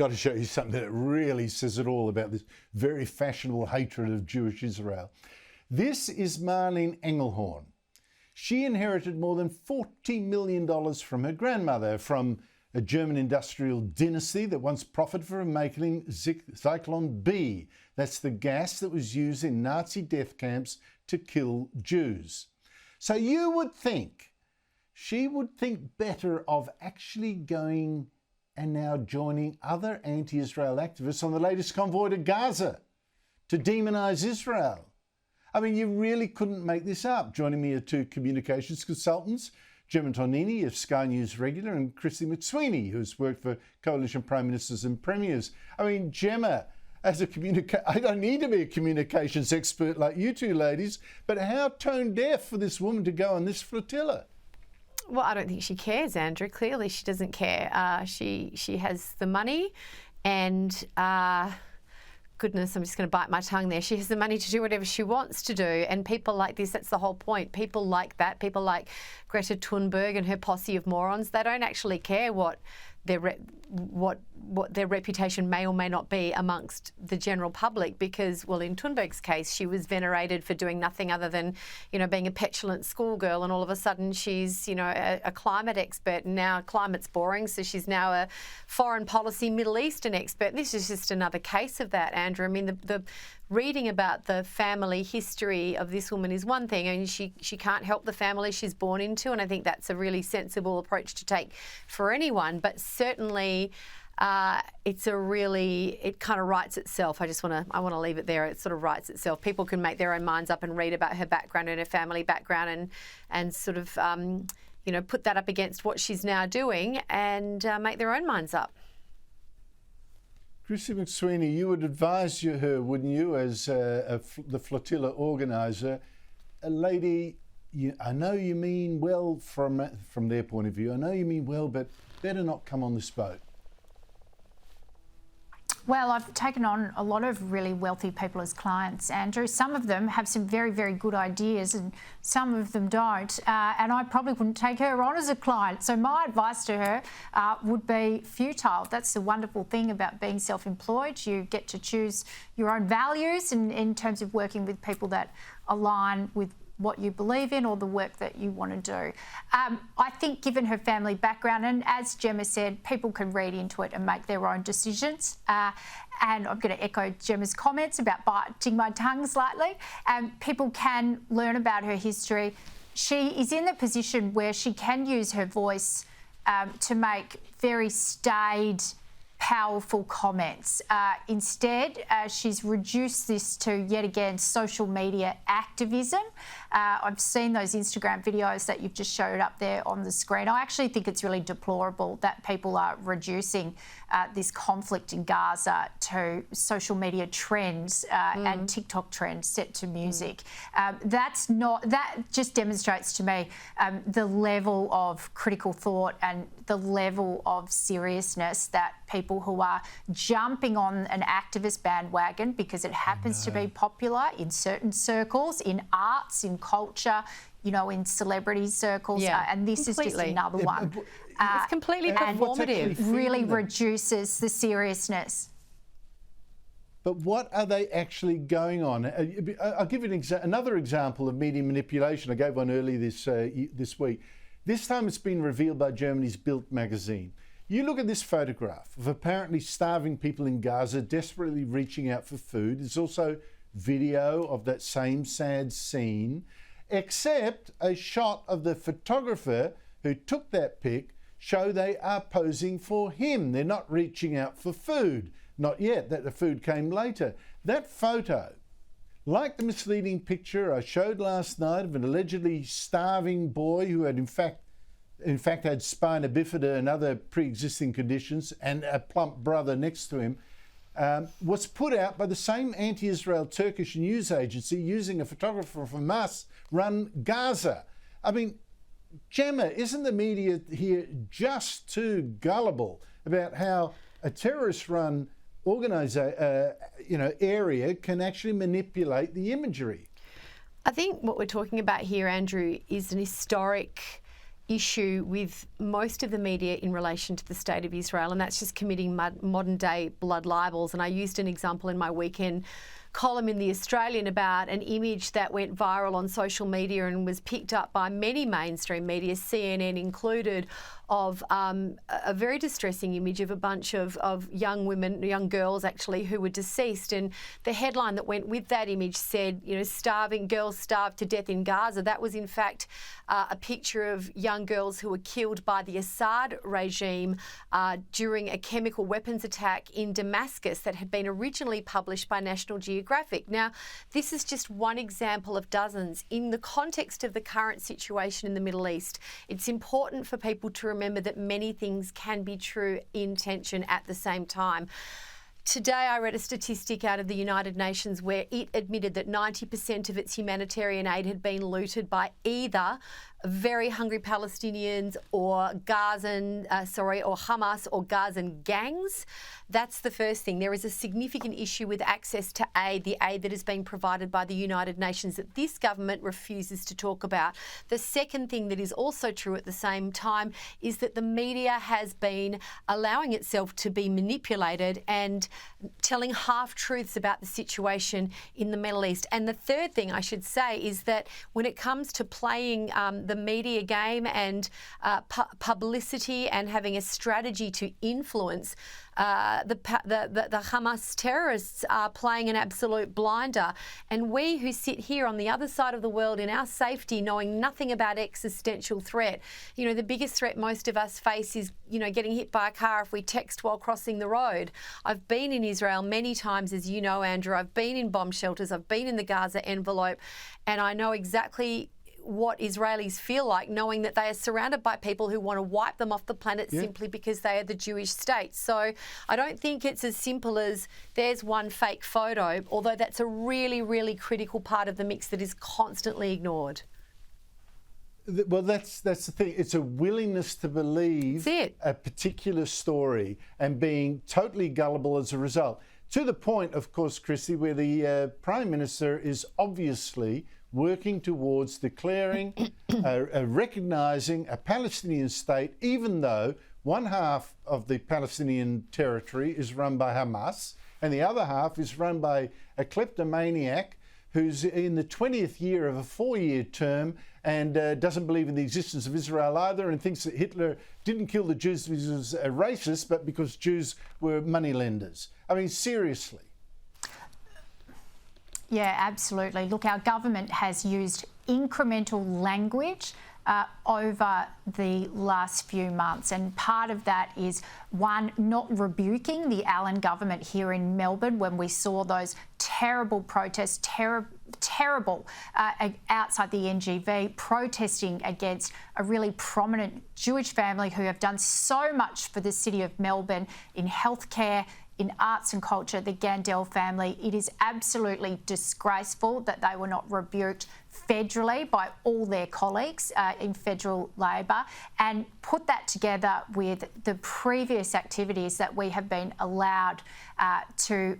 Got to show you something that really says it all about this very fashionable hatred of Jewish Israel. This is Marlene Engelhorn. She inherited more than $40 million from her grandmother, from a German industrial dynasty that once profited from making Zyklon B. That's the gas that was used in Nazi death camps to kill Jews. So you would think she would think better of actually going and now joining other anti-Israel activists on the latest convoy to Gaza to demonise Israel. I mean, you really couldn't make this up. Joining me are two communications consultants, Gemma Tognini of Sky News Regular and Christy McSweeney, who's worked for Coalition Prime Ministers and Premiers. I mean, Gemma, as a I don't need to be a communications expert like you two ladies, but how tone deaf for this woman to go on this flotilla? Well, I don't think she cares, Andrew. Clearly she doesn't care. She has the money and, goodness, I'm just going to bite my tongue there. She has the money to do whatever she wants to do. And people like this, that's the whole point. People like that, people like Greta Thunberg and her posse of morons, they don't actually care what their reputation may or may not be amongst the general public, because, well, in Thunberg's case, she was venerated for doing nothing other than, being a petulant schoolgirl, and all of a sudden she's, a climate expert, and now climate's boring, so she's now a foreign policy Middle Eastern expert. This is just another case of that, Andrew. I mean, the reading about the family history of this woman is one thing, and she can't help the family she's born into, and I think that's a really sensible approach to take for anyone, but certainly it kind of writes itself. I want to leave it there. It sort of writes itself. People can make their own minds up and read about her background and her family background and sort of, put that up against what she's now doing and make their own minds up. Christy McSweeney, you would advise her, wouldn't you, as the flotilla organiser, a lady, I know you mean well from their point of view, I know you mean well, but better not come on this boat. Well, I've taken on a lot of really wealthy people as clients, Andrew. Some of them have some very, very good ideas and some of them don't. And I probably wouldn't take her on as a client. So my advice to her would be futile. That's the wonderful thing about being self-employed. You get to choose your own values in terms of working with people that align with what you believe in or the work that you want to do. I think given her family background, and as Gemma said, people can read into it and make their own decisions. And I'm going to echo Gemma's comments about biting my tongue slightly. People can learn about her history. She is in the position where she can use her voice to make very staid, powerful comments. Instead, she's reduced this to, yet again, social media activism. I've seen those Instagram videos that you've just showed up there on the screen. I actually think it's really deplorable that people are reducing this conflict in Gaza to social media trends and TikTok trends set to music. That just demonstrates to me the level of critical thought and the level of seriousness that people who are jumping on an activist bandwagon because it happens to be popular in certain circles, in arts, in culture, in celebrity circles, and this is just another one. It's completely performative. And really reduces the seriousness. But what are they actually going on? I'll give you another example of media manipulation. I gave one earlier this week. This time it's been revealed by Germany's Bild magazine. You look at this photograph of apparently starving people in Gaza desperately reaching out for food. There's also video of that same sad scene, except a shot of the photographer who took that pic show they are posing for him. They're not reaching out for food. Not yet, that the food came later. That photo, like the misleading picture I showed last night of an allegedly starving boy who had in fact had spina bifida and other pre-existing conditions, and a plump brother next to him, was put out by the same anti-Israel Turkish news agency using a photographer from Hamas-run Gaza. I mean, Gemma, isn't the media here just too gullible about how a terrorist-run area can actually manipulate the imagery? I think what we're talking about here, Andrew, is an historic issue with most of the media in relation to the state of Israel, and that's just committing modern day blood libels. And I used an example in my weekend column in The Australian about an image that went viral on social media and was picked up by many mainstream media, CNN included, of a very distressing image of a bunch of young women, young girls actually, who were deceased. And the headline that went with that image said, you know, starving girls starved to death in Gaza. That was in fact a picture of young girls who were killed by the Assad regime during a chemical weapons attack in Damascus that had been originally published by National Geographic. Now, this is just one example of dozens. In the context of the current situation in the Middle East, it's important for people to remember that many things can be true in tension at the same time. Today, I read a statistic out of the United Nations where it admitted that 90% of its humanitarian aid had been looted by either very hungry Palestinians or or Hamas or Gazan gangs. That's the first thing. There is a significant issue with access to aid, the aid that is being provided by the United Nations that this government refuses to talk about. The second thing that is also true at the same time is that the media has been allowing itself to be manipulated and telling half-truths about the situation in the Middle East. And the third thing I should say is that when it comes to playing the media game and publicity and having a strategy to influence, the Hamas terrorists are playing an absolute blinder. And we who sit here on the other side of the world in our safety, knowing nothing about existential threat, you know, the biggest threat most of us face is, you know, getting hit by a car if we text while crossing the road. I've been in Israel many times, as you know, Andrew. I've been in bomb shelters. I've been in the Gaza envelope, and I know exactly what Israelis feel like, knowing that they are surrounded by people who want to wipe them off the planet simply because they are the Jewish state. So I don't think it's as simple as there's one fake photo, although that's a really, really critical part of the mix that is constantly ignored. Well, that's the thing. It's a willingness to believe a particular story and being totally gullible as a result. To the point, of course, Christy, where the Prime Minister is obviously working towards declaring, recognising a Palestinian state, even though one half of the Palestinian territory is run by Hamas and the other half is run by a kleptomaniac who's in the 20th year of a 4-year term and doesn't believe in the existence of Israel either, and thinks that Hitler didn't kill the Jews because he was a racist, but because Jews were moneylenders. I mean, seriously. Yeah, absolutely. Look, our government has used incremental language over the last few months, and part of that is, one, not rebuking the Allen government here in Melbourne when we saw those terrible protests, terrible outside the NGV, protesting against a really prominent Jewish family who have done so much for the city of Melbourne in healthcare, in arts and culture, the Gandel family. It is absolutely disgraceful that they were not rebuked federally by all their colleagues in federal Labor, and put that together with the previous activities that we have been allowed to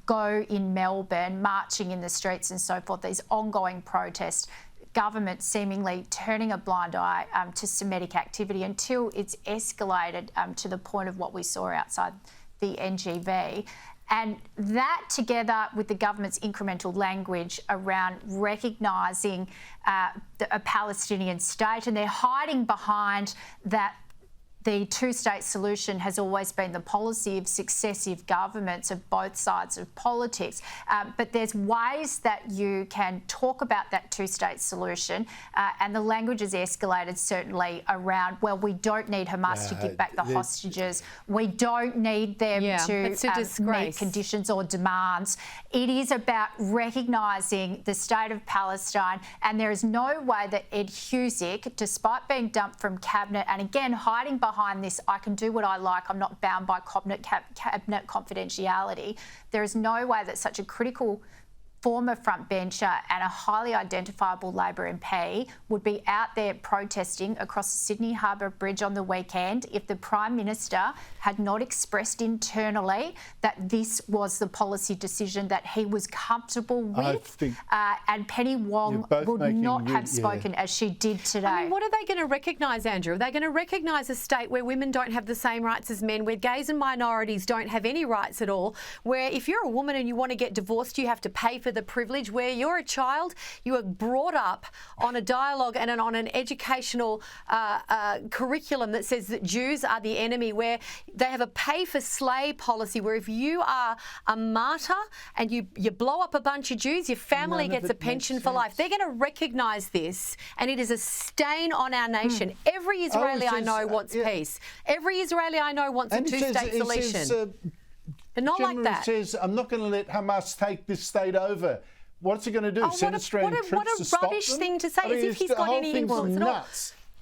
go in Melbourne, marching in the streets and so forth, these ongoing protests, government seemingly turning a blind eye to Semitic activity until it's escalated to the point of what we saw outside the NGV. And that, together with the government's incremental language around recognising a Palestinian state, and they're hiding behind that the two-state solution has always been the policy of successive governments of both sides of politics. But there's ways that you can talk about that two-state solution, and the language has escalated certainly around, well, we don't need Hamas to give back the hostages. We don't need them to meet conditions or demands. It is about recognising the state of Palestine, and there is no way that Ed Husic, despite being dumped from Cabinet, and again hiding behind this, I can do what I like, I'm not bound by cabinet confidentiality. There is no way that such a critical former frontbencher and a highly identifiable Labor MP would be out there protesting across the Sydney Harbour Bridge on the weekend if the Prime Minister had not expressed internally that this was the policy decision that he was comfortable with, and Penny Wong would not have spoken as she did today. I mean, what are they going to recognise, Andrew? Are they going to recognise a state where women don't have the same rights as men, where gays and minorities don't have any rights at all, where if you're a woman and you want to get divorced, you have to pay for the privilege, where you're a child, you are brought up on a dialogue and on an educational curriculum that says that Jews are the enemy, where they have a pay-for-slay policy, where if you are a martyr and you blow up a bunch of Jews, your family gets a pension for life. They're going to recognise this, and it is a stain on our nation. Every Israeli I know wants peace. Every Israeli I know wants a two-state solution. But not like that. Says, I'm not going to let Hamas take this state over. What's he going to do? Send Australian troops to stop them? What a rubbish thing to say, as if he's got any influence at all.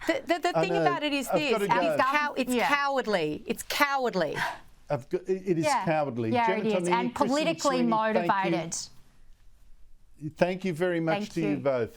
The thing about it is this, it's cowardly. It's cowardly. It is cowardly. Yeah, Gemma it is, Tognini, and politically motivated. Thank you very much to you both.